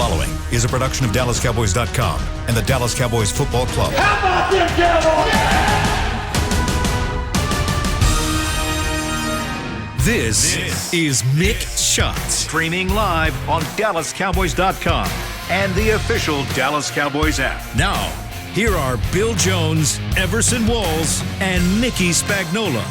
following is a production of DallasCowboys.com and the Dallas Cowboys Football Club. How about them Cowboys? This is Mick Shots. Streaming live on DallasCowboys.com and the official Dallas Cowboys app. Now, here are Bill Jones, Everson Walls, and Mickey Spagnola.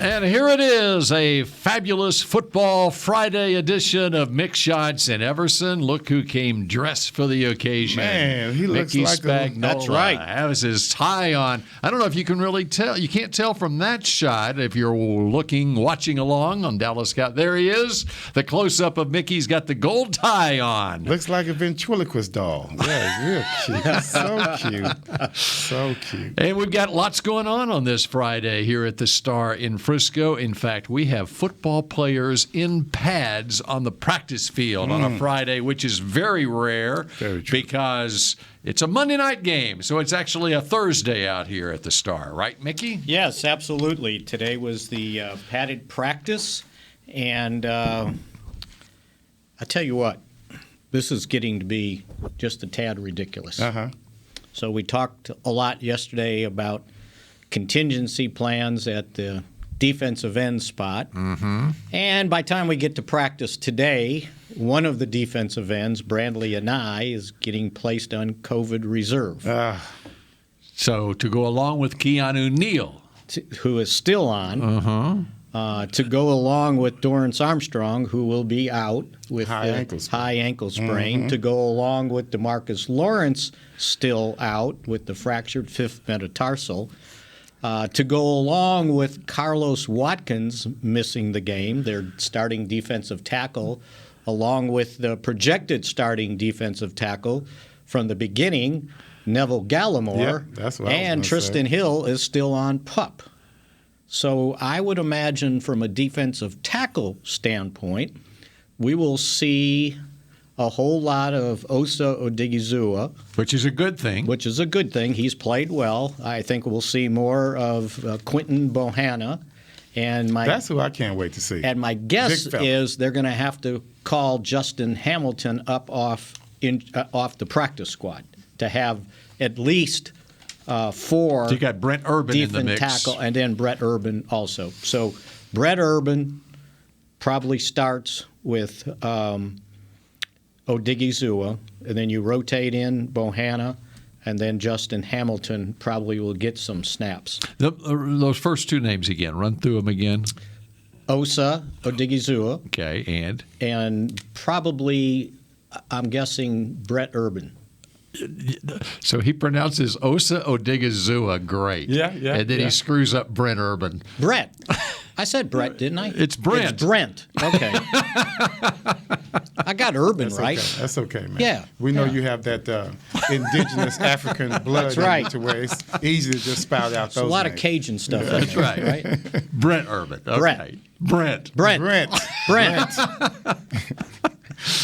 And here it is, a fabulous Football Friday edition of Mick Shots and Everson. Look who came dressed for the occasion. Man, he looks Mickey like Spagnola. That's right. Has his tie on. I don't know if you can really tell. You can't tell from that shot if you're watching along on Dallas Cow. There he is. The close-up of Mickey's got the gold tie on. Looks like a ventriloquist doll. Yeah, real cute. So cute. So cute. And we've got lots going on this Friday here at the Star in Frisco. In fact, we have football players in pads on the practice field on a Friday, which is very rare because it's a Monday night game. So it's actually a Thursday out here at the Star. Right, Mickey? Yes, absolutely. Today was the padded practice. And I tell you what, this is getting to be just a tad ridiculous. So we talked a lot yesterday about contingency plans at the defensive end spot. And by the time we get to practice today, one of the defensive ends, Brandley Anai, is getting placed on COVID reserve. So to go along with Keanu Neal, who is still on, to go along with Dorrance Armstrong, who will be out with high ankle sprain, to go along with DeMarcus Lawrence, still out with the fractured fifth metatarsal, to go along with Carlos Watkins missing the game, their starting defensive tackle, along with the projected starting defensive tackle from the beginning, Neville Gallimore, and Tristan Hill is still on PUP. So I would imagine from a defensive tackle standpoint, we will see a whole lot of Osa Odigizua. which is a good thing. He's played well. I think we'll see more of Quentin Bohanna. That's who I can't wait to see. And my guess is they're going to have to call Justin Hamilton up off the practice squad to have at least four. So you got Brent Urban in the mix. Tackle, and then Brett Urban also. So Brett Urban probably starts with Odigizua, and then you rotate in Bohanna, and then Justin Hamilton probably will get some snaps. Those first two names again. Run through them again. Osa Odigizua. Okay, and probably, I'm guessing, Brett Urban. So he pronounces Osa Odigizua great. Yeah. And then he screws up Brent Urban. Brett. I said Brett, didn't I? It's Brent. It's Brent. Okay. I got Urban right. Okay. That's okay, man. Yeah. We know you have that indigenous African blood. That's right. To where it's easy to just spout out those a lot names. of Cajun stuff. That's right. Brent Urban. Okay. Brent.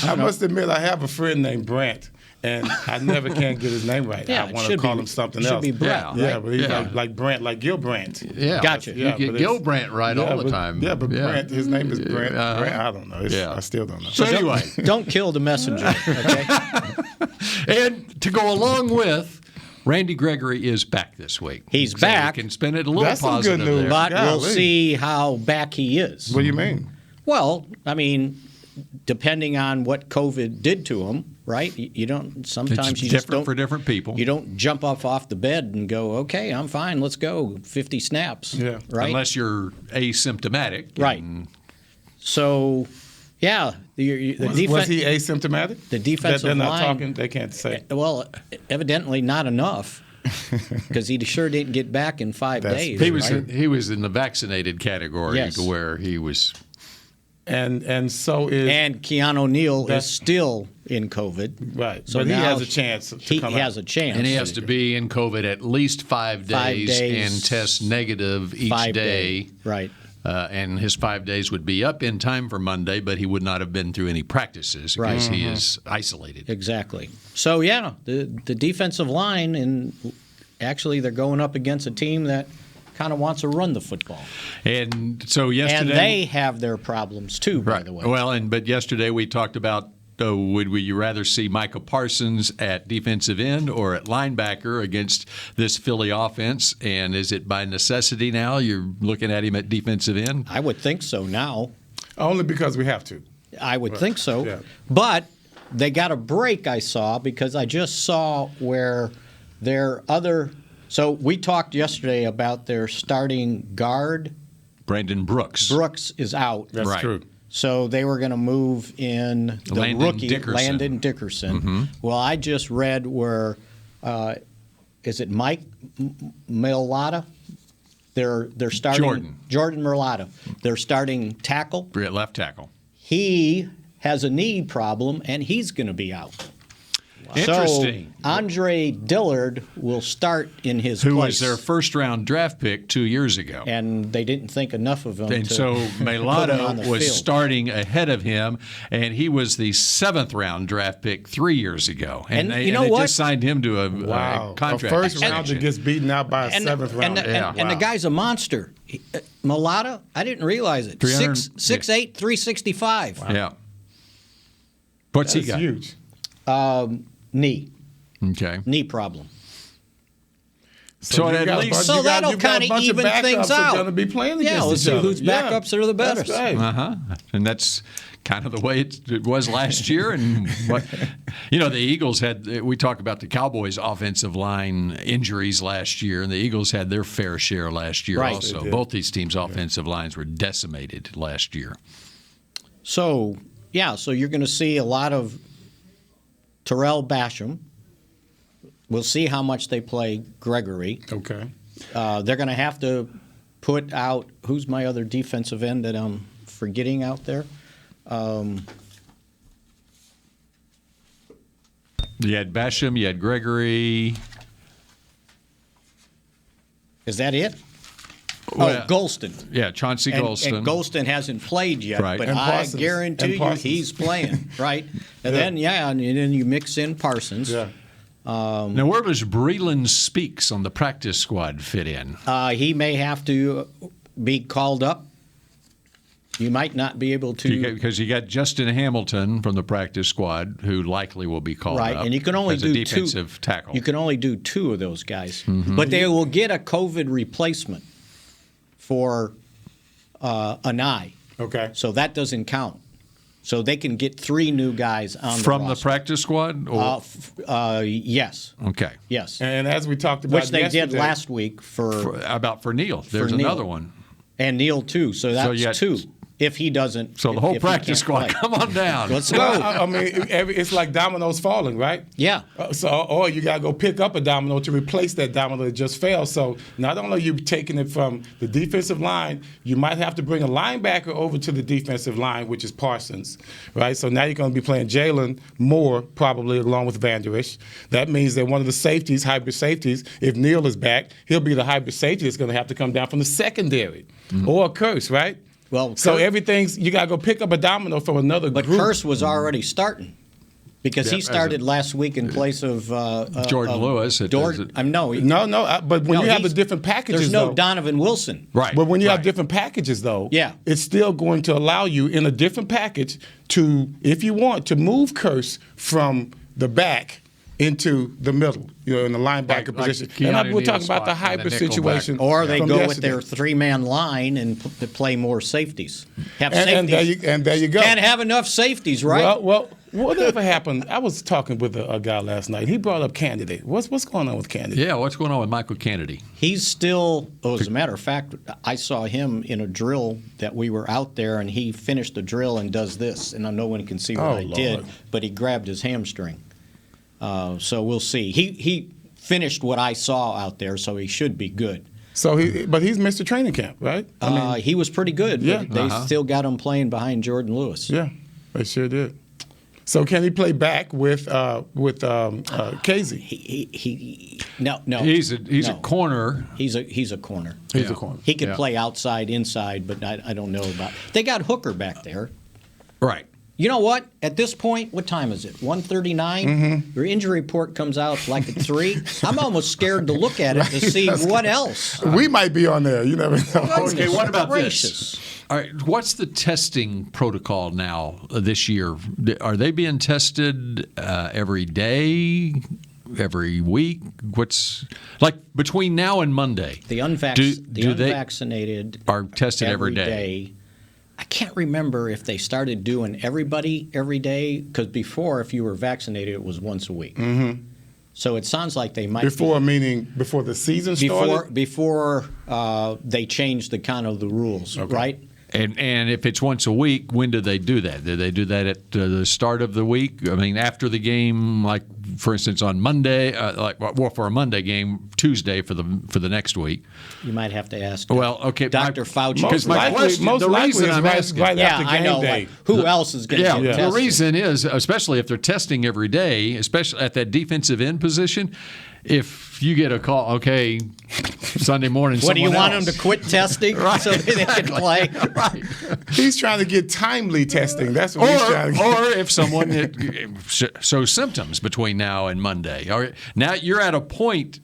I must admit, I have a friend named Brent. And I never can get his name right. I want to call him something else. Should be Brett. Yeah, but he's like Brent, like Gil Brandt. Yeah, gotcha. You get Gil Brandt right all the time. Yeah, but Brent, his name is Brent. I don't know. I still don't know. So anyway, don't kill the messenger. Okay. And to go along with, Randy Gregory is back this week. He's back. We can spin it a little That's positive some good news. there. But we'll see how back he is. What do you mean? Well, I mean, depending on what COVID did to him, right? You don't. Sometimes it's you different just don't, for different people. You don't jump off the bed and go, "Okay, I'm fine. Let's go." 50 snaps. Yeah. Right. Unless you're asymptomatic. Right. So, yeah. Was he asymptomatic? The defensive they're not line. talking. They can't say. Well, evidently not enough. Because he sure didn't get back in 5 days. He was in the vaccinated category, yes, to where he was. And Keanu Neal is still in COVID. Right. So but he now has a chance to come out. He has a chance. And he has to be in COVID at least 5 days and test negative each day. Right. And his 5 days would be up in time for Monday, but he would not have been through any practices because he is isolated. Exactly. So, yeah, the defensive line, and actually they're going up against a team that kind of wants to run the football. And so yesterday... And they have their problems too, by the way. Well, but yesterday we talked about would you rather see Micah Parsons at defensive end or at linebacker against this Philly offense? And is it by necessity now you're looking at him at defensive end? I would think so now. Only because we have to. I would think so. Yeah. But they got a break, I saw, because I just saw where their other – so we talked yesterday about their starting guard. Brandon Brooks. Brooks is out. That's Right. true. So they were going to move in the Landon rookie, Dickerson. Landon Dickerson. Mm-hmm. Well, I just read where is it Mike Merlotta? They're starting Jordan Merlotta. They're starting tackle. Left tackle. He has a knee problem, and he's going to be out. Interesting. So Andre Dillard will start in his Who place. was their first-round draft pick 2 years ago. And they didn't think enough of him. And to so put him on Merlotta the was field. starting ahead of him, and he was the 7th-round draft pick 3 years ago. And they, you know and they what? just signed him to a Wow. contract. A first rounder extension. gets beaten out by a seventh rounder. And the guy's a monster. Merlotta, I didn't realize it. 6'8", 365. Wow. Yeah. What's That's he got? huge. Knee. Okay. Knee problem. So you at got a least- bunch- So you got- that'll you got a kinda bunch of even things backups that are out. going to be playing Yeah, against let's each see other. whose backups are the better. That's right. Uh-huh. And that's kind of the way it was last year. And the Eagles we talk about the Cowboys' offensive line injuries last year, and the Eagles had their fair share last year Right. also. They did. Both these teams' offensive lines were decimated last year. So you're going to see a lot of Terrell Basham. We'll see how much they play Gregory. Okay. They're going to have to put out – who's my other defensive end that I'm forgetting out there? You had Basham, you had Gregory. Is that it? Well, Golston. Yeah, Chauncey Golston. And Golston hasn't played yet, Right. but And I Parsons. guarantee And you Parsons. he's playing, right? And then you mix in Parsons. Yeah. Now, where does Breland Speaks on the practice squad fit in? He may have to be called up. You might not be able to. Because you got Justin Hamilton from the practice squad, who likely will be called Right, up and you can only as do a defensive tackle. You can only do 2 of those guys, Mm-hmm. but they will get a COVID replacement for an eye, Okay. so that doesn't count. So they can get 3 new guys on from the the roster. practice squad? Or? Yes, Okay. yes, And as we talked about which they yesterday, did last week for For Neal. There's Neal. another one. and Neal too. So that's you got- 2. If he doesn't, So the if whole he practice can't squad, play. come on down. Let's go. Well, I mean, it's like dominoes falling, right? Yeah. Or you got to go pick up a domino to replace that domino that just fell. So not only are you taking it from the defensive line, you might have to bring a linebacker over to the defensive line, which is Parsons, right? So now you're going to be playing Jalen Moore probably along with Vanderish. That means that one of the safeties, hybrid safeties, if Neal is back, he'll be the hybrid safety that's going to have to come down from the secondary or a Curse, right? Well, So Curse- everything's you gotta go pick up a domino from another But group. Curse was already starting because he Yeah, as started last week in place of Jordan Lewis. No, No, but when No, you have the he's- different packages, there's no though, Donovan Wilson. Right. but when you have right. different packages, though, Yeah. it's still going to allow you in a different package to, if you want, to move Curse from the back into the middle, in the linebacker Like position. Keanu And we're Neal's talking about the spot in the hybrid nickel situation. Or they from go with yesterday. their 3-man line and play more safeties. Have and safeties. there you go. Can't have enough safeties, right? Well, whatever happened? I was talking with a guy last night. He brought up Kennedy. What's going on with Kennedy? Yeah, what's going on with Michael Kennedy? He's still, as a matter of fact, I saw him in a drill that we were out there, and he finished the drill and does this. And no one can see what Oh, I did, Lord. but he grabbed his hamstring. So we'll see. He finished what I saw out there, so he should be good. So but he's Mr. Training Camp, right? He was pretty good. Yeah. But they still got him playing behind Jordan Lewis. Yeah, they sure did. So can he play back with Casey? No. He's a no. corner. He's a corner. He's a corner. He can Yeah. play outside, inside, but I don't know about. They got Hooker back there. Right. You know what? At this point, what time is it? 1:39. Mm-hmm. Your injury report comes out like at 3. I'm almost scared to look at it to see what else. We might be on there. You never know. Okay, what about Gracious. this? All right, what's the testing protocol now this year? Are they being tested every day, every week? What's like between now and Monday? The unvaccinated are tested every day. I can't remember if they started doing everybody every day, because before, if you were vaccinated, it was once a week. Mm-hmm. So it sounds like they might meaning before the season started? Before they changed the rules, right? And if it's once a week, when do they do that? Do they do that at the start of the week? I mean, after the game, like for instance on Monday, for a Monday game, Tuesday for the next week. You might have to ask. Dr. Fauci. Most likely I'm asking, right after game day. Like, who else is going to get tested? The reason is, especially if they're testing every day, especially at that defensive end position. If you get a call, okay, Sunday morning, what do you want else. them to quit testing so they can play? Right. He's trying to get timely testing. That's what he's trying to get. Or if someone shows symptoms between now and Monday. Or now you're at a point,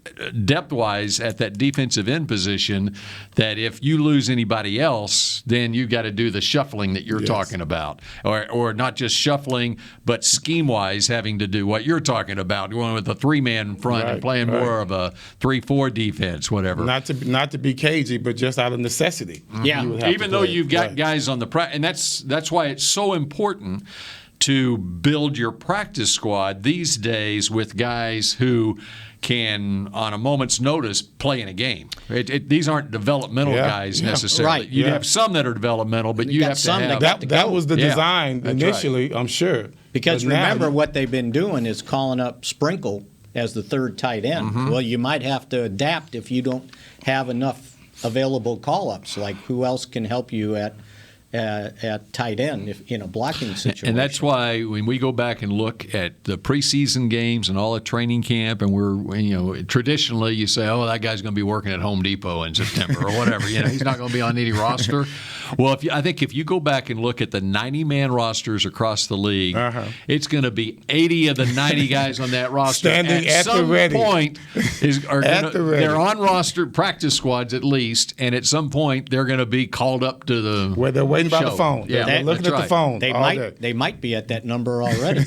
depth-wise, at that defensive end position that if you lose anybody else, then you got to do the shuffling that you're talking about. Or not just shuffling, but scheme-wise having to do what you're talking about, going with a three-man front and playing more of a 3-4 defense, whatever. Not to be cagey, but just out of necessity. Yeah. Even though you've got guys on the and that's why it's so important to build your practice squad these days with guys who can, on a moment's notice, play in a game. These aren't developmental guys necessarily. Right. You have some that are developmental, but you have to have that was the design initially, I'm sure. Because remember, what they've been doing is calling up Sprinkle as the third tight end. Mm-hmm. Well, you might have to adapt if you don't have enough available call-ups. Like, who else can help you at tight end if in a blocking situation? And that's why when we go back and look at the preseason games and all the training camp, and traditionally you say, oh, that guy's going to be working at Home Depot in September or whatever. He's not going to be on any roster. Well, I think if you go back and look at the 90-man rosters across the league, it's going to be 80 of the 90 guys on that roster standing at some the ready. point they're on roster practice squads at least, and at some point they're going to be called up to the where they're waiting by the phone. Yeah, they're looking at the phone. They might be at that number already.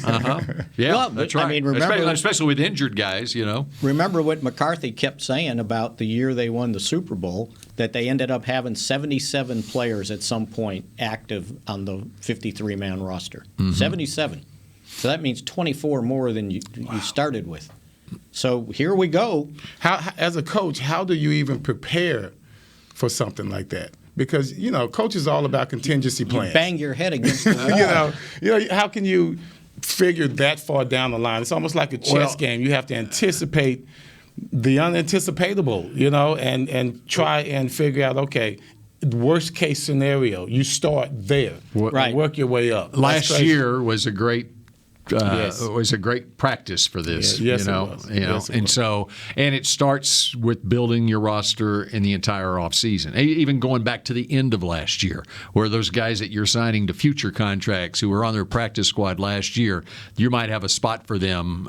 Yeah, well, that's right. I mean, remember, especially with injured guys, Remember what McCarthy kept saying about the year they won the Super Bowl, that they ended up having 77 players at some point active on the 53-man roster. 77. So that means 24 more than you started with. So here we go. As a coach, how do you even prepare for something like that? Because, coach is all about contingency plans. You bang your head against the wall. How can you figure that far down the line? It's almost like a chess game. You have to anticipate the unanticipatable, and try and figure out, okay, worst case scenario, you start there and work your way up. Last year was a great was a great practice for this. Yes, it was. And it starts with building your roster in the entire offseason. Even going back to the end of last year, where those guys that you're signing to future contracts who were on their practice squad last year, you might have a spot for them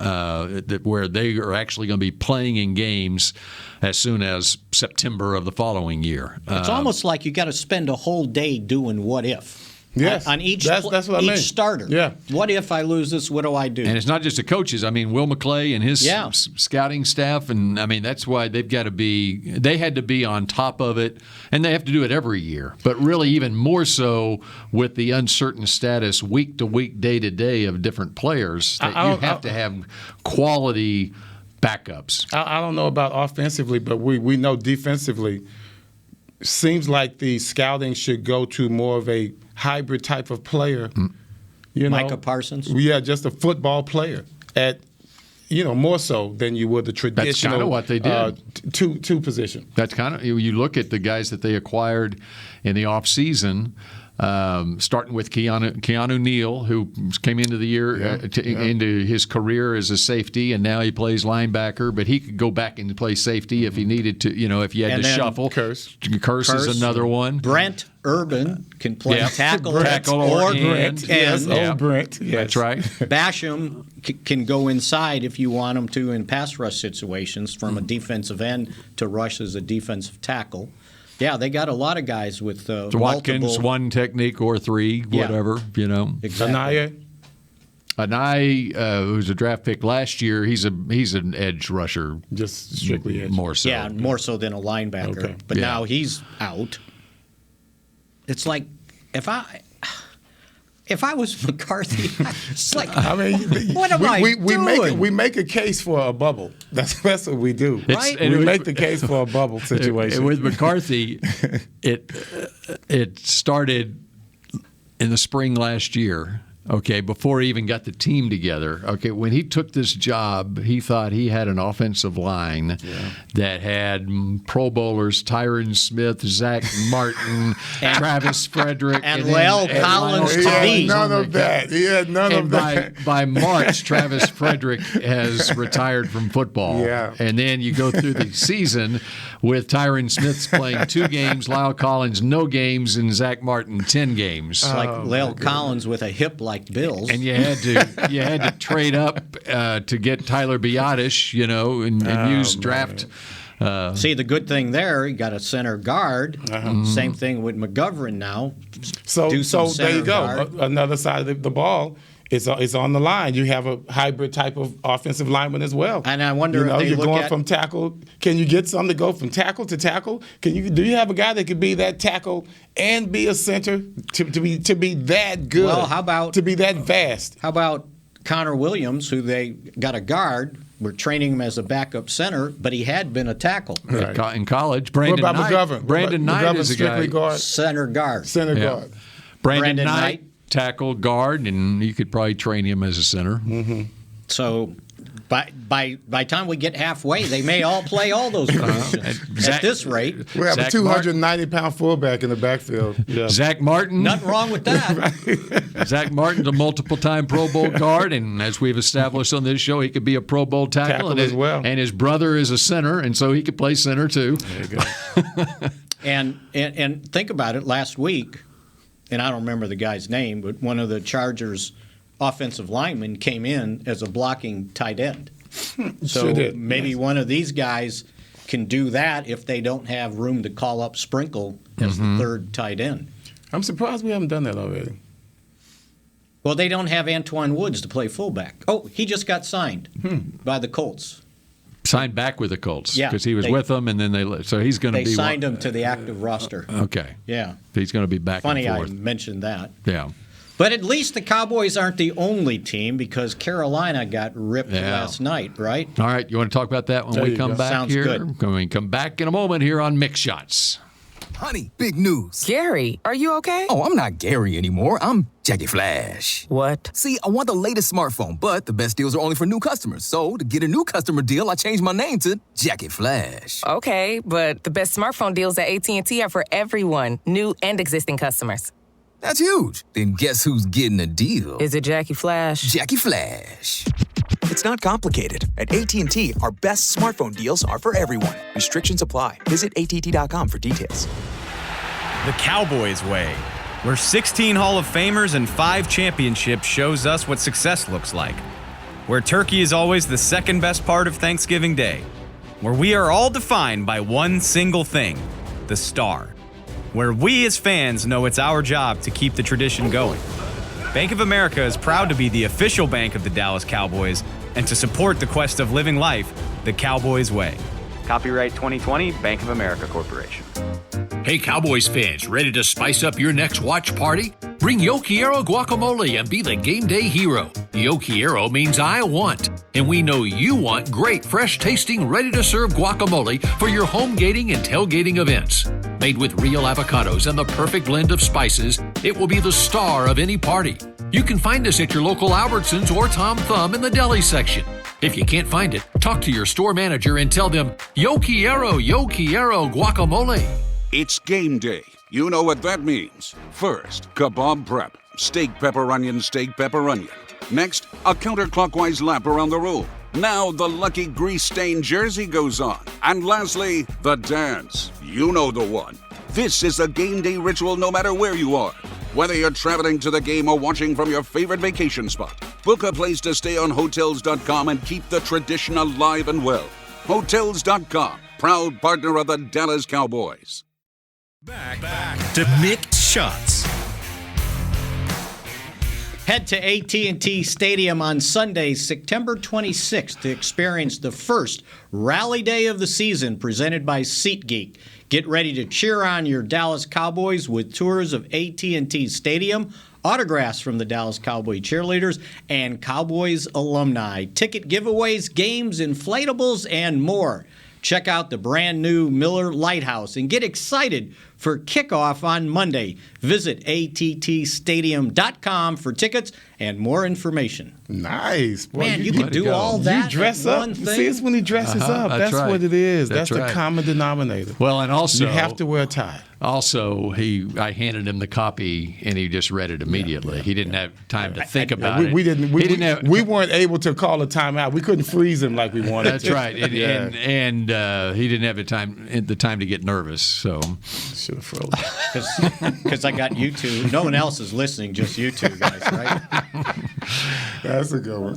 where they are actually going to be playing in games as soon as September of the following year. It's almost like you got to spend a whole day doing what if. Yes, on each that's what I mean. Starter. Yeah. What if I lose this? What do I do? And it's not just the coaches. I mean, Will McClay and his scouting staff, and I mean that's why they've got to be. They had to be on top of it, and they have to do it every year. But really, even more so with the uncertain status, week to week, day to day of different players. That you have to have quality backups. I don't know about offensively, but we know defensively. Seems like the scouting should go to more of a hybrid type of player. Micah Parsons? Yeah, just a football player at, more so than you would the traditional. That's kind of what they did. Two position. That's kind of, you look at the guys that they acquired in the offseason, starting with Keanu Neal, who came into the year into his career as a safety, and now he plays linebacker. But he could go back and play safety if he needed to. If you had to shuffle. Curse is another one. Brent Urban can play tackle or Brent. Yes, Brent. Yes. That's right. Basham can go inside if you want him to in pass rush situations, from a defensive end to rush as a defensive tackle. Yeah, they got a lot of guys with Watkins, multiple. one technique or three, whatever, Exactly. Anaya, who's a draft pick last year, he's an edge rusher. just strictly edge. More so. Yeah, more so than a linebacker. Okay. But Yeah. now he's out. It's like if I was McCarthy, it's like, I mean, what am I doing? We make a case for a bubble. That's what we do. Right? We make the case for a bubble situation. With McCarthy, it started in the spring last year. Okay, before he even got the team together. Okay, when he took this job, he thought he had an offensive line that had Pro Bowlers Tyron Smith, Zach Martin, Travis Frederick, and La'el Collins to me. He had none of that. He had none of that. By March, Travis Frederick has retired from football. Yeah. And then you go through the season with Tyron Smith playing 2 games, La'el Collins no games, and Zach Martin 10 games. It's like La'el Collins with a hip like Bill's. And you had to trade up to get Tyler Biotish, and use draft. See, the good thing there, you got a center guard. Same thing with McGovern now. So there you go. Guard. Another side of the ball is on the line. You have a hybrid type of offensive lineman as well. And I wonder if they you're look going at from tackle. Can you get some to go from tackle to tackle? Do you have a guy that could be that tackle and be a center to be that good? Well, how about to be that fast? How about Connor Williams, who they got a guard? We're training him as a backup center, but he had been a tackle Right. In college. Brandon What about Knight. McGovern? Brandon Knight McGovern is a strictly guy. guard, center guard. center guard. Brandon Knight, tackle, guard, and you could probably train him as a center. Mm-hmm. So by time we get halfway, they may all play all those positions. At this rate, We have Zach a 290-pound fullback in the backfield. Yeah. Zach Martin. nothing wrong with that. Zach Martin's a multiple-time Pro Bowl guard, and as we've established on this show, he could be a Pro Bowl tackle as well. And his brother is a center, and so he could play center too. There you go. And think about it. Last week, and I don't remember the guy's name, but one of the Chargers' offensive linemen came in as a blocking tight end. So Sure did. maybe one of these guys can do that if they don't have room to call up Sprinkle as the third tight end. I'm surprised we haven't done that already. Well, they don't have Antoine Woods to play fullback. Oh, he just got signed by the Colts. Signed back with the Colts Yeah, because he was with them, and then so he's going to They be. signed him to the active roster. Okay. Yeah. He's going to be back Funny and I forth. mentioned that. Yeah. But at least the Cowboys aren't the only team because Carolina got ripped last night, right? All right. You want to talk about that when There we you come go. back Sounds here? good. When we come back in a moment here on Mix Shots. Honey, big news. Gary, are you okay? Oh, I'm not Gary anymore. I'm Jackie Flash. What? See, I want the latest smartphone, but the best deals are only for new customers. So, to get a new customer deal, I changed my name to Jackie Flash. Okay, but the best smartphone deals at AT&T are for everyone, new and existing customers. That's huge. Then guess who's getting a deal? Is it Jackie Flash? Jackie Flash. It's not complicated. At AT&T, our best smartphone deals are for everyone. Restrictions apply. Visit att.com for details. The Cowboys way, where 16 Hall of Famers and 5 championships shows us what success looks like. Where turkey is always the second best part of Thanksgiving Day. Where we are all defined by one single thing, the star. Where we as fans know it's our job to keep the tradition going. Bank of America is proud to be the official bank of the Dallas Cowboys and to support the quest of living life the Cowboys way. Copyright 2020, Bank of America Corporation. Hey, Cowboys fans, ready to spice up your next watch party? Bring Yo Quiero guacamole and be the game day hero. Yo Quiero means I want, and we know you want great, fresh-tasting, ready-to-serve guacamole for your home gating and tailgating events. Made with real avocados and the perfect blend of spices, it will be the star of any party. You can find us at your local Albertsons or Tom Thumb in the deli section. If you can't find it, talk to your store manager and tell them, Yo Quiero guacamole. It's game day. You know what that means. First, kebab prep. Steak, pepper, onion, steak, pepper, onion. Next, a counterclockwise lap around the room. Now the lucky grease-stained jersey goes on. And lastly, the dance. You know the one. This is a game day ritual no matter where you are. Whether you're traveling to the game or watching from your favorite vacation spot, book a place to stay on Hotels.com and keep the tradition alive and well. Hotels.com, proud partner of the Dallas Cowboys. Back to Mick Shots. Head to AT&T Stadium on Sunday, September 26th to experience the first Rally Day of the season presented by SeatGeek. Get ready to cheer on your Dallas Cowboys with tours of AT&T Stadium, autographs from the Dallas Cowboy cheerleaders, and Cowboys alumni, ticket giveaways, games, inflatables, and more. Check out the brand new Miller Lighthouse and get excited for kickoff on Monday. Visit attstadium.com for tickets and more information. Nice. Boy, Man, you can do all that. You dress in up. one thing. See, it's when he dresses up. That's right. what it is. That's right. the common denominator. Well, and also you have to wear a tie. Also, I handed him the copy and he just read it immediately. He didn't have time to think about it. We weren't able to call a timeout. We couldn't freeze him like we wanted. That's right. And he didn't have the time to get nervous. So should have frozen. Because I got you two. No one else is listening, just you two guys, right? That's a good one.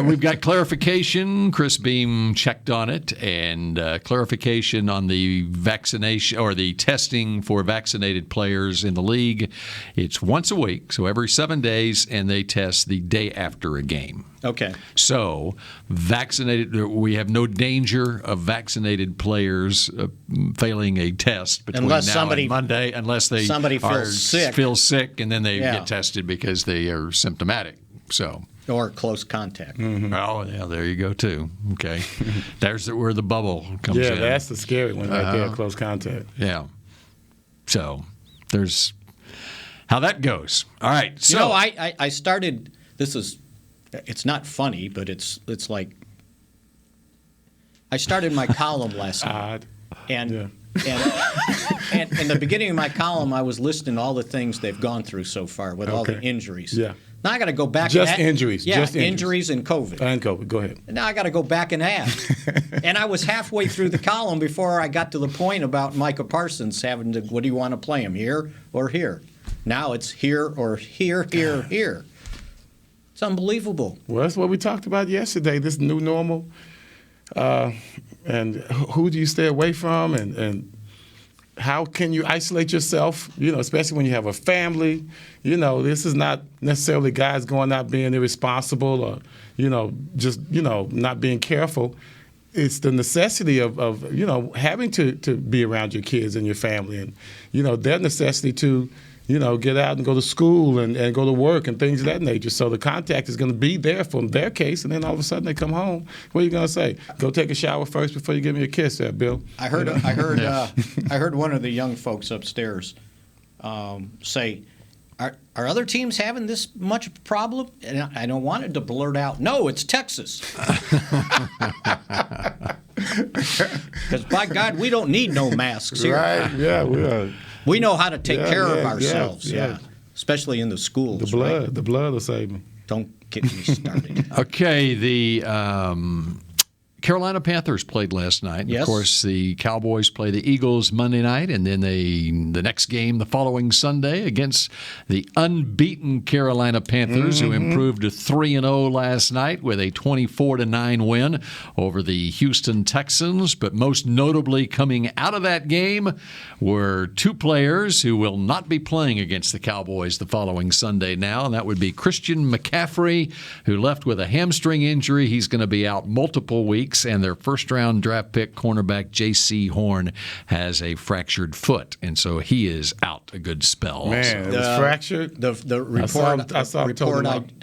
We've got clarification. Chris Beam checked on it, and clarification on the vaccination or the testing for vaccinated players in the league. It's once a week, so every 7 days, and they test the day after a game. Okay. So, we have no danger of vaccinated players failing a test between now and Monday, unless somebody feels sick, and then they get tested because they are symptomatic. So. Or close contact. Mm-hmm. Oh, yeah, there you go, too. Okay. There's where the bubble comes in. Yeah, that's the scary one right there, close contact. Yeah. So, there's how that goes. All right. So, I started, it's not funny, but it's like, I started my column last night. And in the beginning of my column, I was listing all the things they've gone through so far with all the injuries. Yeah. Now I got to go back. Injuries. Yeah, just injuries and COVID. And COVID. Go ahead. Now I got to go back and add. And I was halfway through the column before I got to the point about Micah Parsons having to. What do you want to play him, here or here? Now it's here or here. It's unbelievable. Well, that's what we talked about yesterday. This new normal, and who do you stay away from, and how can you isolate yourself, especially when you have a family. This is not necessarily guys going out being irresponsible or, not being careful. It's the necessity of having to be around your kids and your family and, their necessity to, get out and go to school and go to work and things of that nature. So the contact is going to be there from their case, and then all of a sudden they come home. What are you going to say? Go take a shower first before you give me a kiss there, Bill. I heard one of the young folks upstairs say, Are other teams having this much problem? And I don't want it to blurt out, no, it's Texas. Because, by God, we don't need no masks here. Right, yeah, we are. We know how to take care of ourselves, especially in the schools. The blood will save me. Don't get me started. Okay, the Carolina Panthers played last night. Yes. Of course, the Cowboys play the Eagles Monday night, and then the next game the following Sunday against the unbeaten Carolina Panthers, who improved to 3-0 last night with a 24-9 win over the Houston Texans. But most notably coming out of that game were two players who will not be playing against the Cowboys the following Sunday now, and that would be Christian McCaffrey, who left with a hamstring injury. He's going to be out multiple weeks. And their first-round draft pick cornerback J.C. Horn has a fractured foot, and so he is out a good spell. Man, it was fractured? The report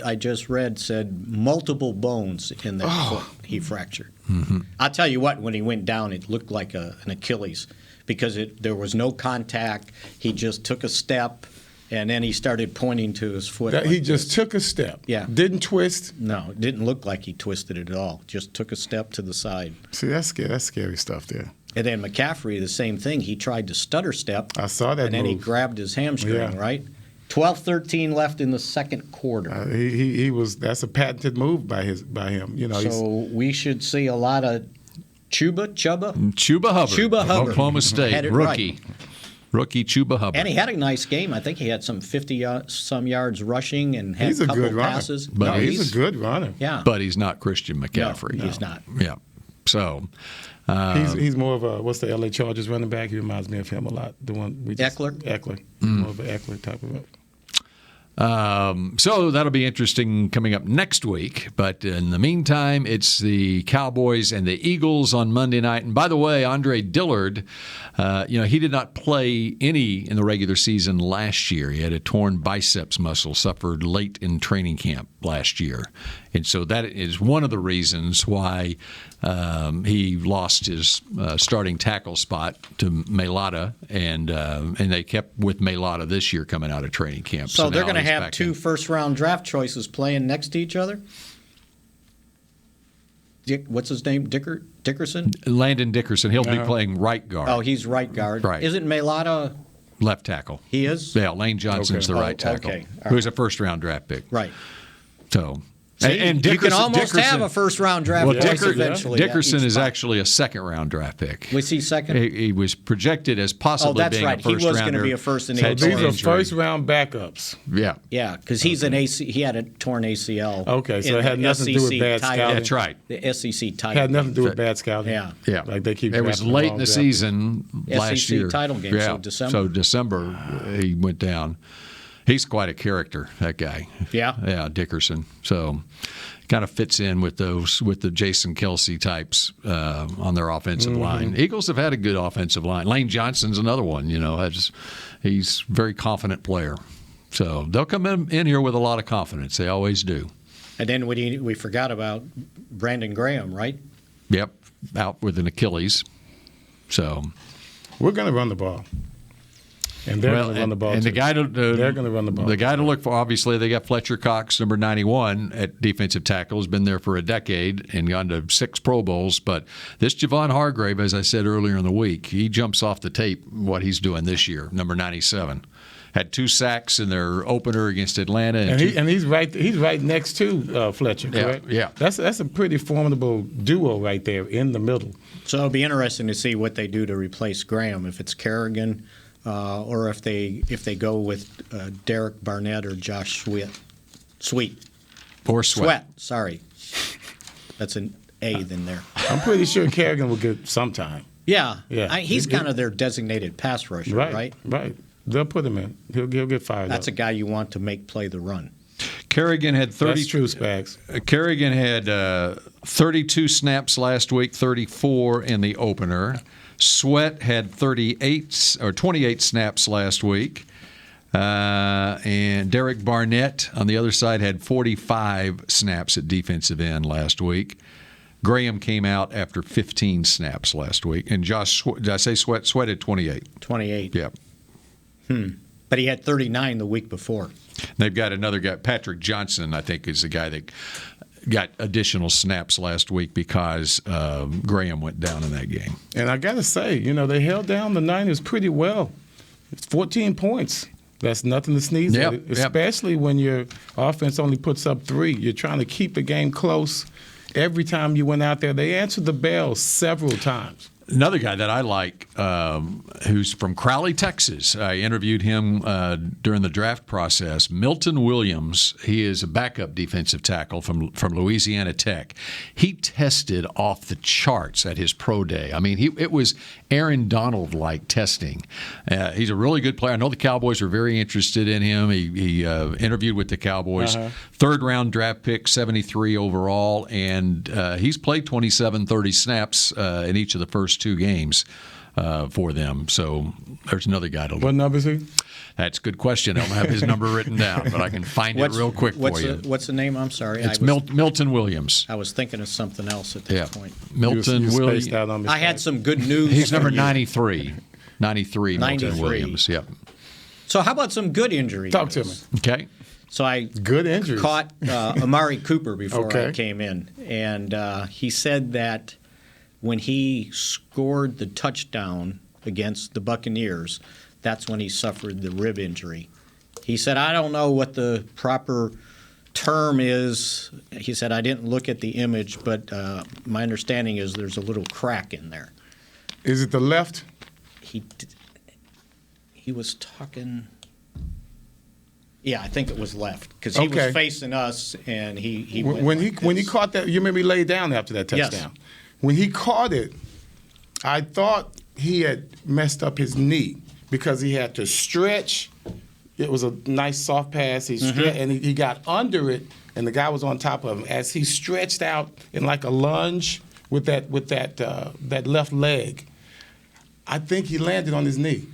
I just read said multiple bones in that foot he fractured. Mm-hmm. I'll tell you what, when he went down, it looked like an Achilles because there was no contact. He just took a step. And then he started pointing to his foot. He just took a step. Yeah. Didn't twist? No, it didn't look like he twisted it at all. Just took a step to the side. See, that's scary. That's scary stuff there. And then McCaffrey, the same thing. He tried to stutter step. I saw that And then he grabbed his hamstring, right? 12-13 left in the second quarter. That's a patented move by him. So we should see a lot of Chuba Hubbard. Oklahoma State, rookie. Right. Rookie Chuba Hubbard. And he had a nice game. I think he had some 50-some yards rushing and had a couple passes. He's a good runner. Yeah. But he's not Christian McCaffrey. No, he's not. Yeah. So he's more of a, what's the LA Chargers running back? He reminds me of him a lot. The one we just, Eckler. More of an Eckler type of it. So that'll be interesting coming up next week. But in the meantime, it's the Cowboys and the Eagles on Monday night. And by the way, Andre Dillard, he did not play any in the regular season last year. He had a torn biceps muscle, suffered late in training camp last year. And so that is one of the reasons why he lost his starting tackle spot to Mailata, and they kept with Mailata this year coming out of training camp. So they're going to have two first-round draft choices playing next to each other? What's his name? Dickerson? Landon Dickerson. He'll be playing right guard. Oh, he's right guard. Right. Isn't Mailata left tackle? He is? Yeah, Lane Johnson's the right tackle, who's a first-round draft pick. Right. So... See, and you can almost have a first-round draft choice eventually. Dickerson is actually a second-round draft pick. Was he second? He was projected as possibly being a first-rounder. He was going to be a first in the These are first-round backups. Yeah. Yeah, because he's an AC. He had a torn ACL. Okay, so it had nothing to do with bad scouting. That's right. The SEC title. Had nothing to do with bad scouting. Yeah. Like they keep. It was late in the season last year. SEC title game. Yeah. So December. So December he went down. He's quite a character, that guy. Yeah. Yeah, Dickerson. So kind of fits in with the Jason Kelsey types on their offensive line. Eagles have had a good offensive line. Lane Johnson's another one. He's a very confident player. So they'll come in here with a lot of confidence. They always do. And then we forgot about Brandon Graham, right? Yep, out with an Achilles. So we're going to run the ball. And they're going to run the ball. And they're going to run the ball. The guy to look for, obviously, they got Fletcher Cox, number 91, at defensive tackle. Has been there for a decade and gone to 6 Pro Bowls. But this Javon Hargrave, as I said earlier in the week, he jumps off the tape what he's doing this year, number 97. Had 2 sacks in their opener against Atlanta. And he's right next to Fletcher, correct? Yeah. That's a pretty formidable duo right there in the middle. So it'll be interesting to see what they do to replace Graham, if it's Kerrigan, or if they go with Derek Barnett or Josh Sweat. Or Sweat. Sorry. That's an A then there. I'm pretty sure Kerrigan will get some time. Yeah. He's kind of their designated pass rusher, right? Right. They'll put him in. He'll get fired That's up. a guy you want to make play the run. Kerrigan had 30. That's true, Spags. Kerrigan had 32 snaps last week, 34 in the opener. Sweat had 28 snaps last week. And Derek Barnett on the other side had 45 snaps at defensive end last week. Graham came out after 15 snaps last week. And Josh, did I say Sweat? Sweat had 28. 28. Yep. But he had 39 the week before. They've got another guy, Patrick Johnson, I think, is the guy that got additional snaps last week because Graham went down in that game. And I got to say, they held down the Niners pretty well. It's 14 points. That's nothing to sneeze at, especially when your offense only puts up 3. You're trying to keep the game close. Every time you went out there, they answered the bell several times. Another guy that I like, who's from Crowley, Texas. I interviewed him during the draft process. Milton Williams. He is a backup defensive tackle from Louisiana Tech. He tested off the charts at his pro day. I mean, it was Aaron Donald-like testing. He's a really good player. I know the Cowboys were very interested in him. He interviewed with the Cowboys. Third-round draft pick, 73 overall, and he's played 27, 30 snaps in each of the first 2 games for them. So there's another guy to look. What number is he? That's a good question. I don't have his number written down, but I can find it real quick for you. What's the name? I'm sorry. It's Milton Williams. I was thinking of something else at that point. Milton Williams. I had some good news. He's number 93. 93, Milton Williams. Yep. So how about some good injury Talk to me. Okay. So I caught Amari Cooper before I came in, and he said that when he scored the touchdown against the Buccaneers, that's when he suffered the rib injury. He said, I don't know what the proper term is. He said, I didn't look at the image, but my understanding is there's a little crack in there. Is it the left? He was talking... Yeah, I think it was left because he was facing us, and he went when he caught that. You remember he laid down after that touchdown. Yes. when he caught it, I thought he had messed up his knee because he had to stretch. It was a nice soft pass. He stretched, and he got under it, and the guy was on top of him. As he stretched out in like a lunge with that left leg, I think he landed on his knee.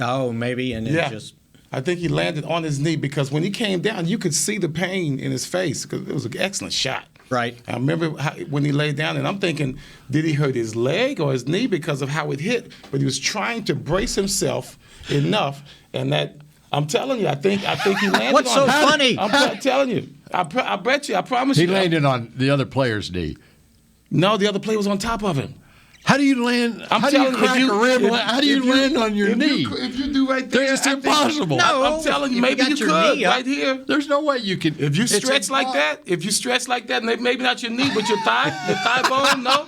Oh, maybe, and it just... I think he landed on his knee because when he came down, you could see the pain in his face because it was an excellent shot. Right. I remember when he laid down, and I'm thinking, did he hurt his leg or his knee because of how it hit? But he was trying to brace himself enough, and that I'm telling you, I think he landed. What's on so funny? I'm telling you, I bet you, I promise you. He landed on the other player's knee. No, the other player was on top of him. How do you land? How do you crack a rib? How do you land on your knee? If you do right there, it's impossible. I'm telling you, maybe you could right here. There's no way you can. If you stretch like that, maybe not your knee, but your thigh bone. No,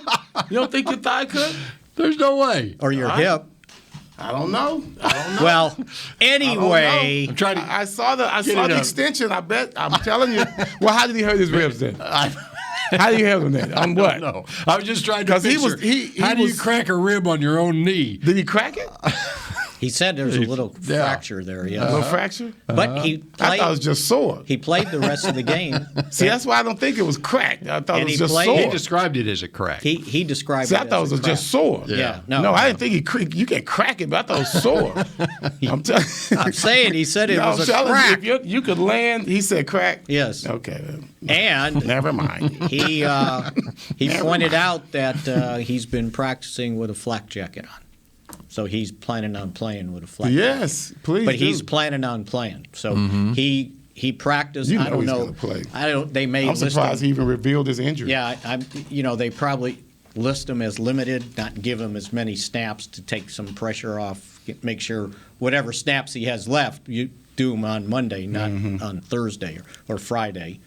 you don't think your thigh could? There's no way. Or your hip. I don't know. Well, anyway, I'm trying to. I saw the extension. I bet. I'm telling you. Well, how did he hurt his ribs then? How do you have him then? On what? No, I was just trying to picture. How do you crack a rib on your own knee? Did he crack it? He said there's a little fracture there. Yeah, a little fracture. But I thought it was just sore. He played the rest of the game. See, that's why I don't think it was cracked. I thought it was just sore. He described it as a crack. He described. See, it I thought it was just sore. Yeah. No, I didn't think you can crack it, but I thought it was sore. I'm saying he said it was a crack. You, if you could land, he said crack. Yes. Okay. And never mind. He pointed out that he's been practicing with a flak jacket on. So he's planning on playing with a flak. Yes, please. But he's planning on playing. So he practiced. You know I don't he's know. Gonna play. I don't. They may. I'm surprised he even revealed his injury. Yeah, they probably list him as limited, not give him as many snaps to take some pressure off. Make sure whatever snaps he has left, you do them on Monday, not on Thursday or Friday.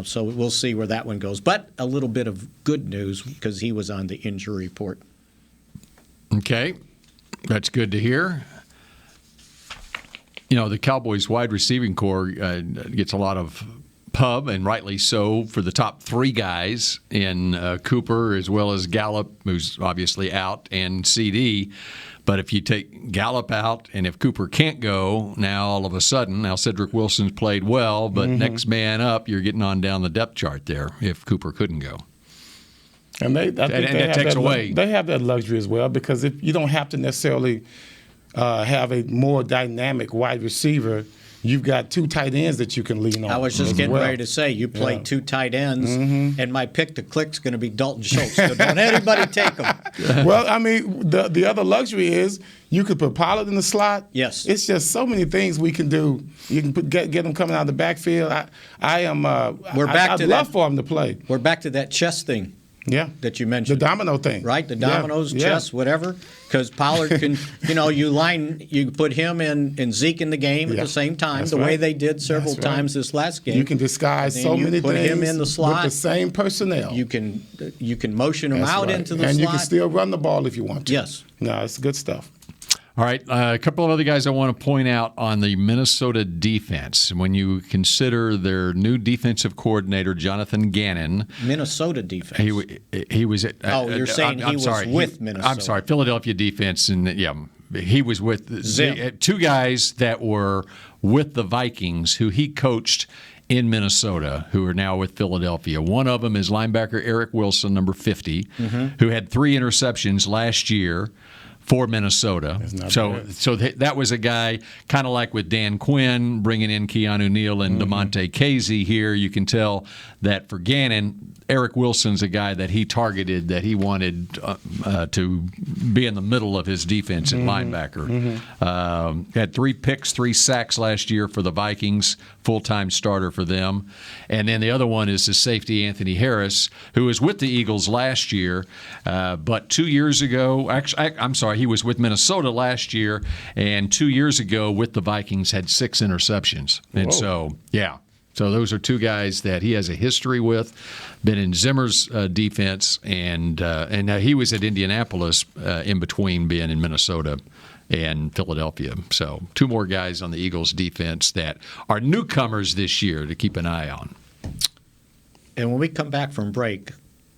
So we'll see where that one goes. But a little bit of good news because he was on the injury report. Okay. That's good to hear. You know, the Cowboys wide receiving core gets a lot of pub, and rightly so, for the top three guys in Cooper as well as Gallup, who's obviously out, and CD. But if you take Gallup out and if Cooper can't go, now all of a sudden, Cedric Wilson's played well, but next man up, you're getting on down the depth chart there if Cooper couldn't go. And that takes away. They have that luxury as well because if you don't have to necessarily have a more dynamic wide receiver, you've got two tight ends that you can lean on. I was just getting ready to say you play two tight ends, and my pick to click's going to be Dalton Schultz. So don't anybody take him. Well, I mean, the other luxury is you could put Pollard in the slot. Yes, it's just so many things we can do. You can get them coming out of the backfield. I'd love for him to play. We're back to that chess thing. Yeah, that you mentioned. The domino thing. Right, the dominoes, chess, whatever. Because Pollard can, you put him and Zeke in the game at the same time, That's the right. way they did several times this last game. You can disguise so many put things him in the slot with the same personnel. You can motion him out into the slot. And you can still run the ball if you want to. Yes. No, it's good stuff. All right, a couple of other guys I want to point out on the Minnesota defense. When you consider their new defensive coordinator, Jonathan Gannon. Minnesota defense. He was at. You're saying he was with Minnesota. I'm sorry, Philadelphia defense. And he was with two guys that were with the Vikings who he coached in Minnesota, who are now with Philadelphia. One of them is linebacker Eric Wilson, number 50, who had 3 interceptions last year for Minnesota. So that was a guy kind of like with Dan Quinn, bringing in Keanu Neal and DeMonte Casey here. You can tell that for Gannon, Eric Wilson's a guy that he targeted, that he wanted to be in the middle of his defense at linebacker. Had 3 picks, 3 sacks last year for the Vikings, full-time starter for them. And then the other one is the safety Anthony Harris, who was with the Eagles last year, but 2 years ago, I'm sorry, he was with Minnesota last year, and 2 years ago with the Vikings had 6 interceptions. And so those are 2 guys that he has a history with, been in Zimmer's defense, and he was at Indianapolis in between being in Minnesota and Philadelphia. So 2 more guys on the Eagles defense that are newcomers this year to keep an eye on. And when we come back from break,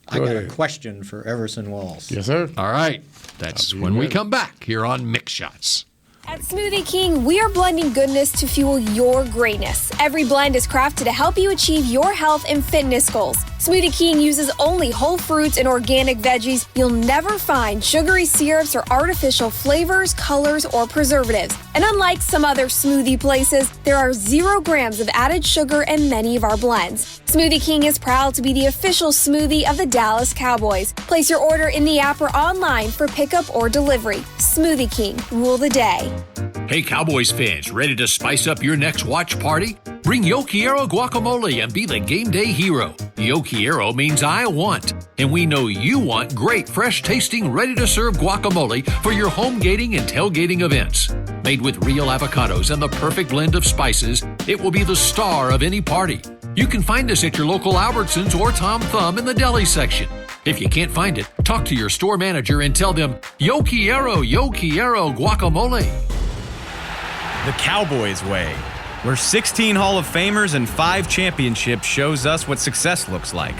I got a question for Everson Walls. Yes, sir. All right. That's when we come back here on Mick Shots. At Smoothie King, we are blending goodness to fuel your greatness. Every blend is crafted to help you achieve your health and fitness goals. Smoothie King uses only whole fruits and organic veggies. You'll never find sugary syrups or artificial flavors, colors, or preservatives. And unlike some other smoothie places, there are 0 grams of added sugar in many of our blends. Smoothie King is proud to be the official smoothie of the Dallas Cowboys. Place your order in the app or online for pickup or delivery. Smoothie King, rule the day. Hey, Cowboys fans, ready to spice up your next watch party? Bring Yo Quiero guacamole and be the game day hero. Yo Quiero means I want, and we know you want great, fresh-tasting, ready-to-serve guacamole for your home gating and tailgating events. Made with real avocados and the perfect blend of spices, it will be the star of any party. You can find us at your local Albertsons or Tom Thumb in the deli section. If you can't find it, talk to your store manager and tell them, Yo Quiero guacamole. The Cowboys way, where 16 Hall of Famers and 5 championships shows us what success looks like.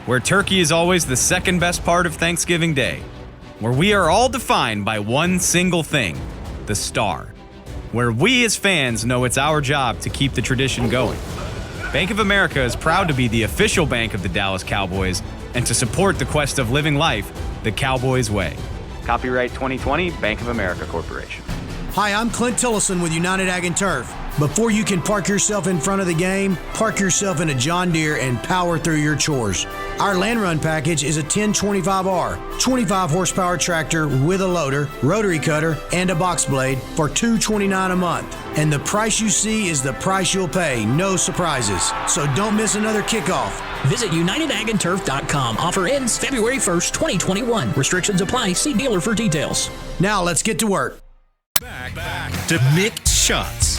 Where turkey is always the second best part of Thanksgiving Day. Where we are all defined by one single thing, the star. Where we as fans know it's our job to keep the tradition going. Bank of America is proud to be the official bank of the Dallas Cowboys and to support the quest of living life the Cowboys way. Copyright 2020, Bank of America Corporation. Hi, I'm Clint Tillison with United Ag and Turf. Before you can park yourself in front of the game, park yourself in a John Deere and power through your chores. Our Land Run package is a 1025R, 25 horsepower tractor with a loader, rotary cutter, and a box blade for $229 a month. And the price you see is the price you'll pay, no surprises. So don't miss another kickoff. Visit UnitedAgAndTurf.com. Offer ends February 1st, 2021. Restrictions apply. See dealer for details. Now let's get to work. Back to Mick Shots.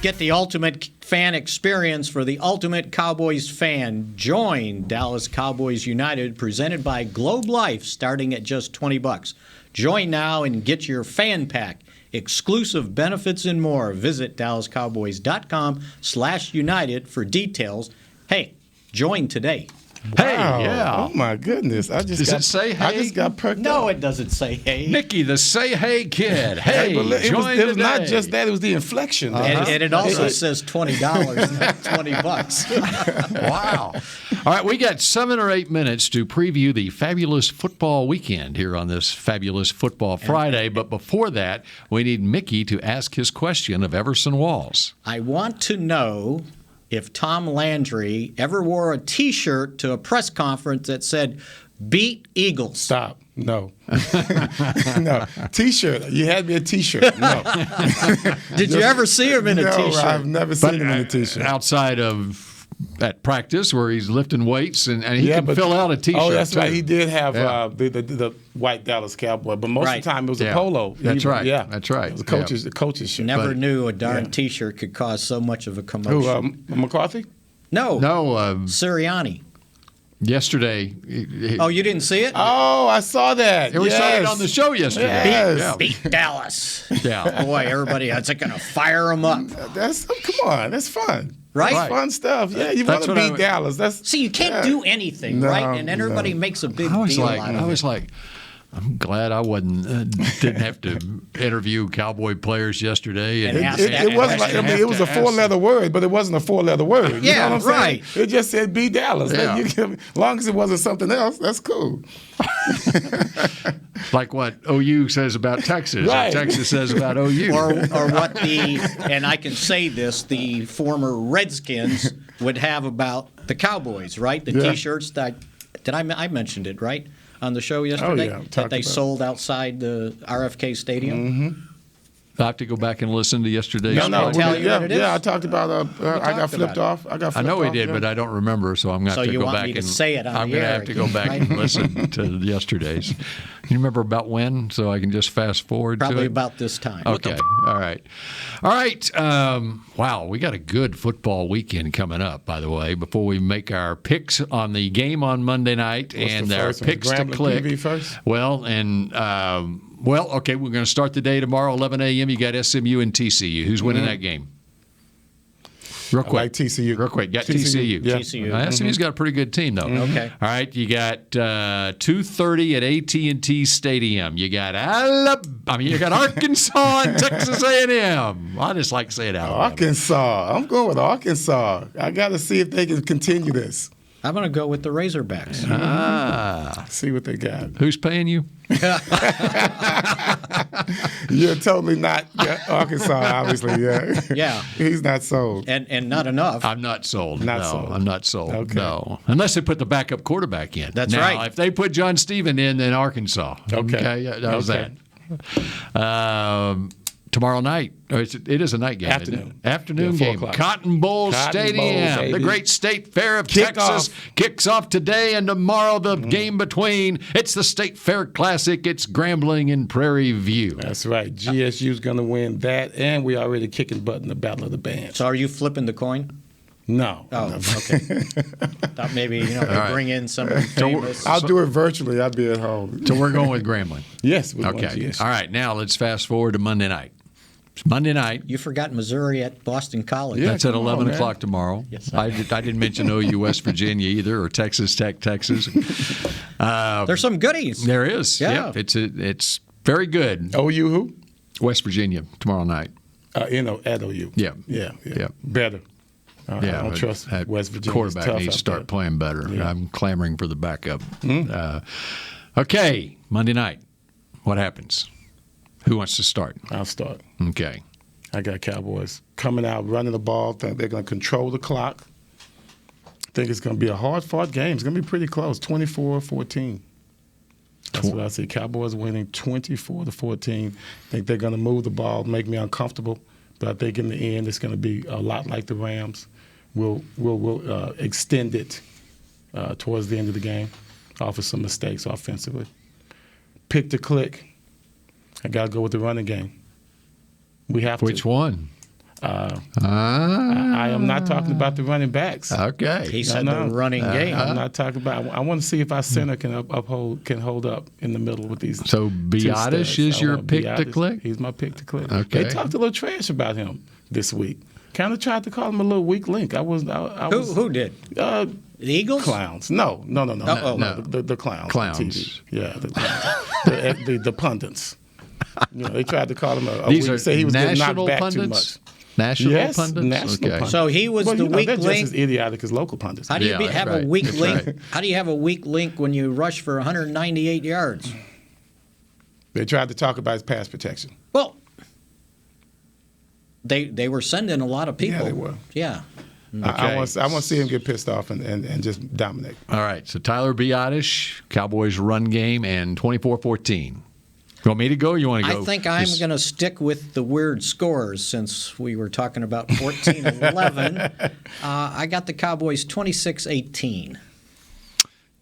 Get the ultimate fan experience for the ultimate Cowboys fan. Join Dallas Cowboys United, presented by Globe Life, starting at just $20. Join now and get your fan pack, exclusive benefits, and more. Visit DallasCowboys.com/United for details. Hey, join today. Hey, Wow. yeah. Oh my goodness! Does it say hey? I just got perked up. No, it doesn't say hey. Mickey, the say hey kid. Hey, but it join was not today. just that; it was the inflection. And it also says $20, not $20. Wow. All right, we got 7 or 8 minutes to preview the fabulous football weekend here on this fabulous football Friday. But before that, we need Mickey to ask his question of Everson Walls. I want to know if Tom Landry ever wore a T-shirt to a press conference that said, "Beat Eagles." Stop. No. No. T-shirt. You had me a T-shirt. No. Did you ever see him in a T-shirt? No, I've never seen him in a T-shirt. Outside of at practice where he's lifting weights and he can fill out a T-shirt. Oh, that's too. right. He did have the white Dallas Cowboy, but most of the time it was a polo. That's right. Yeah, that's right. It was the coach's shirt. Never knew a darn T-shirt could cause so much of a commotion. Who, McCarthy? No. Sirianni. Yesterday. Oh, you didn't see it? Oh, I saw that. We saw it on the show yesterday. Yes. Beat Dallas. Yeah. Boy, everybody, that's going to fire them up. Come on, that's fun. Right? That's fun stuff. Yeah, you want to beat Dallas. See, you can't do anything, right? And everybody makes a big deal out of it. I was like, I'm glad I didn't have to interview Cowboy players yesterday. And it wasn't like, it was a 4-letter word, but it wasn't a 4-letter word. You know what I'm saying? It just said beat Dallas. Yeah. As long as it wasn't something else, that's cool. Like what OU says about Texas, right. or Texas says about OU. Or what and I can say this, the former Redskins would have about the Cowboys, right? The T-shirts I mentioned it, right? On the show yesterday, that they sold outside the RFK Stadium. Mm-hmm. I have to go back and listen to yesterday's show. What it is? I talked about I got flipped off. I know he did, but I don't remember, so I'm going to have to go back and say it on I'm the going to air have to go back and listen to yesterday's. You remember about when? So I can just fast forward to it? Probably about this time. Okay. All right. Wow, we got a good football weekend coming up, by the way, before we make our picks on the game on Monday night. What's our picks to click. PV first? Well, okay, we're going to start the day tomorrow, 11 a.m. You got SMU and TCU. Who's winning that game? Real quick. I like TCU. Real quick. Got TCU. Yeah. TCU. SMU's got a pretty good team, though. Okay. All right. You got 2:30 at AT&T Stadium. You got you got Arkansas and Texas A&M. I just like saying Alabama. Arkansas. I'm going with Arkansas. I got to see if they can continue this. I'm going to go with the Razorbacks. See what they got. Who's paying you? You're totally not Arkansas, obviously. Yeah. Yeah. He's not sold. And not enough. I'm not sold. Not sold. I'm not sold. Okay. No. Unless they put the backup quarterback in. That's now, right. If they put John Stephen in, then Arkansas. Okay. That was that. Tomorrow night. It is a night game. Afternoon game. 4:00. Cotton Bowl Stadium. The great state fair of Texas kicks off today and tomorrow. The game between. It's the State Fair Classic. It's Grambling and Prairie View. That's right. GSU's going to win that, and we already kicking butt in the Battle of the Bands. So are you flipping the coin? No. Oh, okay. Thought maybe bring in some famous. I'll do it virtually. I'll be at home. So we're going with Grambling. Yes. We're going Okay. GSU. All right. Now let's fast forward to Monday night. It's Monday night. You forgot Missouri at Boston College. Yeah, that's at 11 o'clock tomorrow. Yes, I didn't mention OU West Virginia either, or Texas Tech, Texas. There's some goodies. There is. Yeah. Yep. It's very good. OU who? West Virginia tomorrow night. At OU. Yeah. Yeah. Better. I don't trust West Virginia. Quarterback needs to start playing better. Yeah. I'm clamoring for the backup. Okay, Monday night. What happens? Who wants to start? I'll start. Okay. I got Cowboys coming out, running the ball. Think they're going to control the clock. I think it's going to be a hard-fought game. It's going to be pretty close, 24-14. That's what I see. Cowboys winning 24-14. I think they're going to move the ball, make me uncomfortable. But I think in the end, it's going to be a lot like the Rams. We'll extend it towards the end of the game, off of some mistakes offensively. Pick to click. I got to go with the running game. We have to. Which one? I am not talking about the running backs. Okay. He said the running game. I'm not talking about. I want to see if our center can hold up in the middle with these. So Biadasz is your pick to click? He's my pick to click. Okay. They talked a little trash about him this week. Kind of tried to call him a little weak link. Who did? The Eagles? Clowns. No. The clowns. Clowns. On TV. Yeah. The pundits. They tried to call him a These weak. are Say he was getting knocked back pundits? too much. National pundits? National pundits. So he was the weak they're link. just as idiotic as local pundits. How do you have a weak That's link? right. How do you have a weak link when you rush for 198 yards? They tried to talk about his pass protection. Well, they were sending a lot of people. Yeah, they were. Yeah. I want to see him get pissed off and just dominate. All right. So Tyler Biadasz, Cowboys run game, and 24-14. You want me to go or you want to go? I think I'm going to stick with the weird scores since we were talking about 14-11. I got the Cowboys 26-18.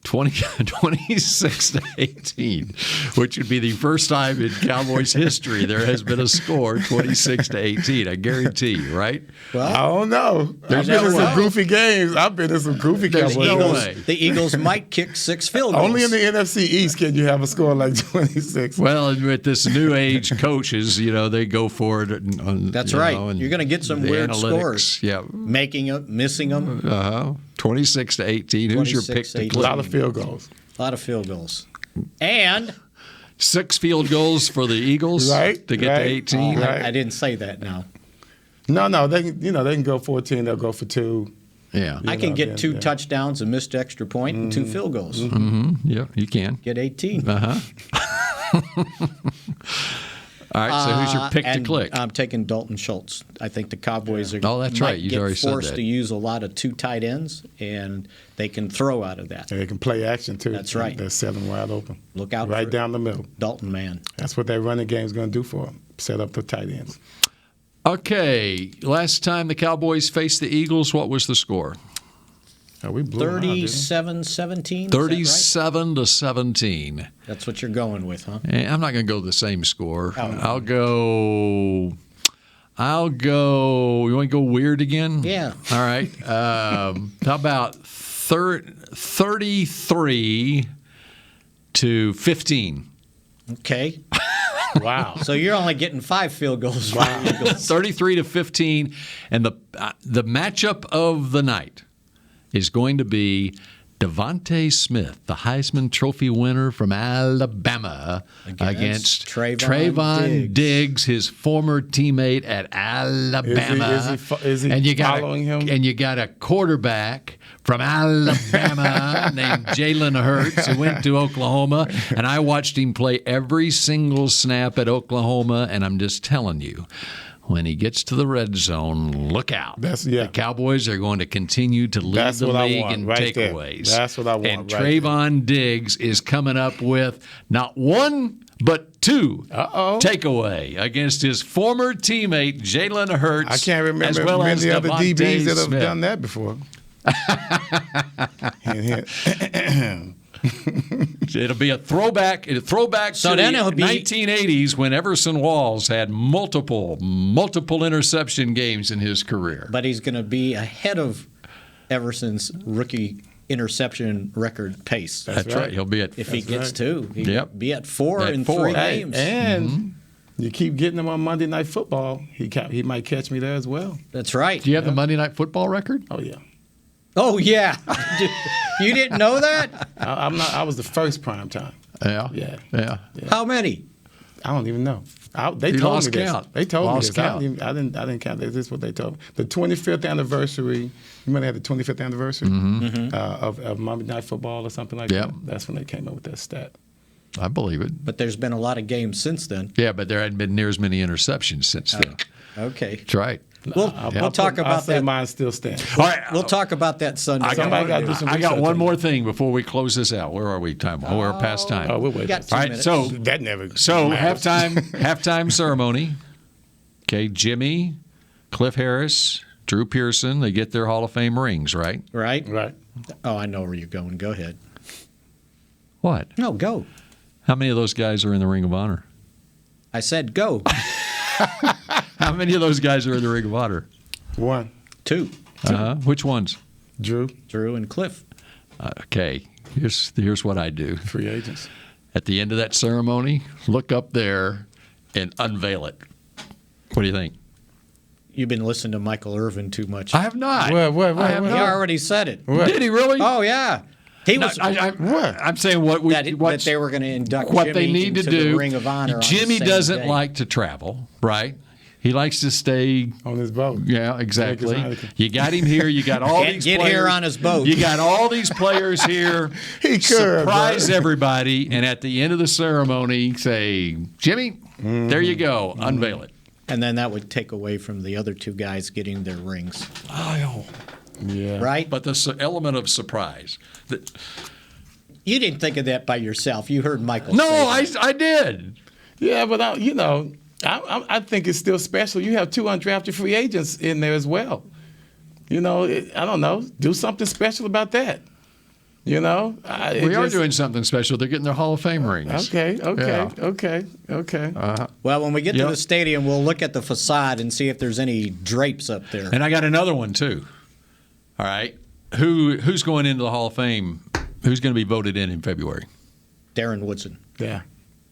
26-18, which would be the first time in Cowboys history there has been a score 26-18. I guarantee you, right? Well, I don't know. I've been in some goofy games. I've been in some goofy Cowboys games. The Eagles might kick 6 field goals. Only in the NFC East can you have a score like 26. Well, and with this new age coaches, they go for it. That's right. You're going to get some weird scores. Yeah. Making them, missing them. 26-18. Who's your pick to click? A lot of field goals. A lot of field goals. And 6 field goals for the Eagles to get to 18. I didn't say that now. No, they can go 14. They'll go for 2. Yeah, I can get 2 touchdowns, a missed extra point, and 2 field goals. Mm-hmm. Yeah, you can get 18. All right, so who's your pick to click? I'm taking Dalton Schultz. I think the Cowboys are that's right. You already said that. forced to use a lot of 2 tight ends, and they can throw out of that. And they can play action, too. That's right. They're 7 wide open. Look out right down the middle. Dalton, man. That's what that running game is going to do for them, set up the tight ends. Okay, last time the Cowboys faced the Eagles, what was the score? We blew 37-17. 37-17. That's what you're going with, huh? I'm not going to go the same score. Oh, no. I'll go. You want to go weird again? Yeah. All right. How about 33-15? Okay. Wow. So you're only getting 5 field goals. Wow. 33-15, and the matchup of the night is going to be Devontae Smith, the Heisman Trophy winner from Alabama, against Trayvon Diggs, his former teammate at Alabama. Is he following him? And you got a quarterback from Alabama named Jalen Hurts who went to Oklahoma, and I watched him play every single snap at Oklahoma, and I'm just telling you, when he gets to the red zone, look out. The Cowboys are going to continue to lead the league in takeaways. That's what I want. And Trayvon Diggs is coming up with not one, but 2 takeaway against his former teammate, Jalen Hurts. I can't remember as well many as other Devontae DBs that have Smith. done that before. It'll be a throwback to then it'll be 1980s when Everson Walls had multiple interception games in his career. But he's going to be ahead of Everson's rookie interception record pace. That's right. He'll be at if he gets 2. He'll be at 4 in 3 games. And you keep getting him on Monday Night Football, he might catch me there as well. That's right. Do you have the Monday Night Football record? Oh, yeah. Oh, yeah. You didn't know that? I was the first prime time. Yeah. How many? I don't even know. They You told lost me this. count. They told Lost me this. count. I didn't count. This is what they told me. The 25th anniversary. You might have had the 25th anniversary of Monday Night Football or something like that. That's when they came up with that stat. I believe it. But there's been a lot of games since then. Yeah, but there hadn't been near as many interceptions since then. Okay. That's right. We'll talk about that. Mine still stands. All right. We'll talk about that Sunday. I got one more thing before we close this out. Where are we? Time? We're past time. Oh, we'll wait. Got 2 All right. minutes. So that never. So matters. halftime ceremony. Okay, Jimmy, Cliff Harris, Drew Pearson. They get their Hall of Fame rings, right? Right. Oh, I know where you're going. Go ahead. What? No, go. How many of those guys are in the Ring of Honor? I said go. How many of those guys are in the Ring of Honor? 1. 2. Which ones? Drew and Cliff. Okay. Here's what I do. Free agents. At the end of that ceremony, look up there and unveil it. What do you think? You've been listening to Michael Irvin too much. I have not. He already said it. Did he really? Oh, yeah. He was. I'm saying that they were going to induct what Jimmy they need to into do. the Ring of Honor. Jimmy on the same doesn't day. like to travel, right? He likes to stay on his boat. Yeah, exactly. You got him here. You got all these get players here on his boat. You got all these players here. Surprise everybody, and at the end of the ceremony, say, Jimmy, there you go. Unveil it. And then that would take away from the other 2 guys getting their rings. Oh, yeah. Right? But the element of surprise. You didn't think of that by yourself. You heard Michael No, say that. I did. Yeah, but I think it's still special. You have 2 undrafted free agents in there as well. I don't know. Do something special about that. We are doing something special. They're getting their Hall of Fame rings. Okay. Well, when we get to the stadium, we'll look at the facade and see if there's any drapes up there. And I got another one, too. All right. Who's going into the Hall of Fame? Who's going to be voted in February? Darren Woodson. Yeah.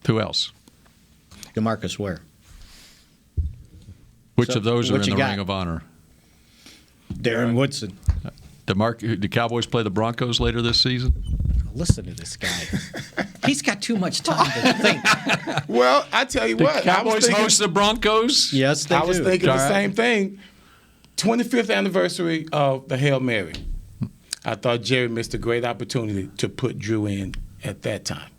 Who else? DeMarcus Ware. Which of those are in the got? Ring of Honor? Darren Woodson. The Cowboys play the Broncos later this season? Listen to this guy. He's got too much time to think. Well, I tell you what. The Cowboys host the Broncos? Yes, they do. I was thinking the same thing. 25th anniversary of the Hail Mary. I thought Jerry missed a great opportunity to put Drew in at that time.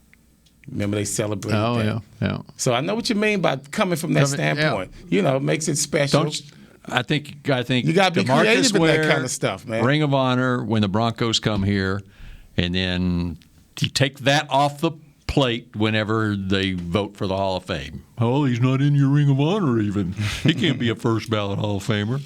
Remember they celebrated that. Yeah. So I know what you mean by coming from that standpoint. It makes it special. I think you got to be creative in that kind of stuff, man. Ring of Honor when the Broncos come here, and then you take that off the plate whenever they vote for the Hall of Fame. Oh, he's not in your Ring of Honor even. He can't be a first ballot Hall of Famer.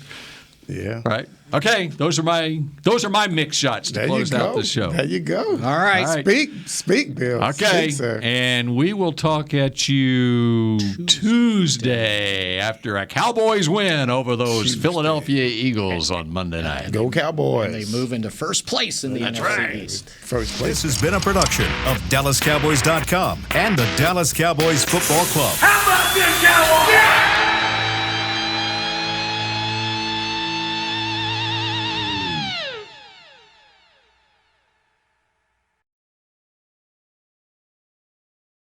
Yeah. Right. Okay. Those are my mix shots to close out the show. There you go. All right. Speak, Bill. Okay. Speak, sir. And we will talk at you Tuesday after a Cowboys win over those Philadelphia Eagles on Monday night. Go Cowboys. And they move into first place in the NFC East. First place. This has been a production of DallasCowboys.com and the Dallas Cowboys Football Club. them Cowboys!